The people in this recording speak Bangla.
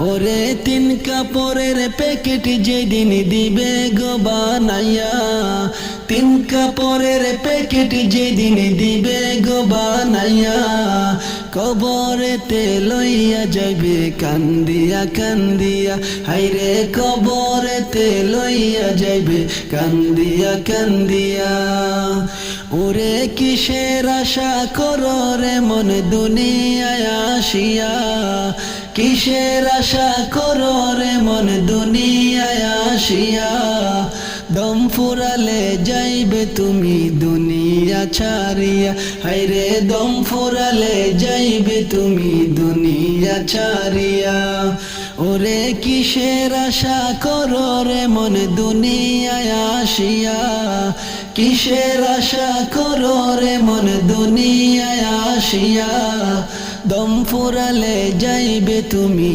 ওরে তিন কাপড়ের প্যাকেট যেদিন দিবে গো বানাইয়া, তিন কাপড়ের প্যাকেট যেদিন দিবে গো বানাইয়া, কবরেতে লইয়া যাইবে কান্দিয়া কান্দিয়া, হাইরে কবরেতে লইয়া যাইবে কান্দিয়া কান্দিয়া। ওরে কিসের আশা করো রে মন দুনিয়ায় আসিয়া, কিসের আশা করো রে মন দুনিয়ায় আসিয়া, দম ফুরালে যাইবে তুমি দুনিয়া ছাড়িয়া, হায়রে দম ফুরালে যাইবে তুমি দুনিয়া ছাড়িয়া। ওরে কিসের আশা করো রে মন দুনিয়ায় আসিয়া, কিসের আশা করো রে মন দুনিয়ায় আসিয়া, দম ফুরালে যাইবে তুমি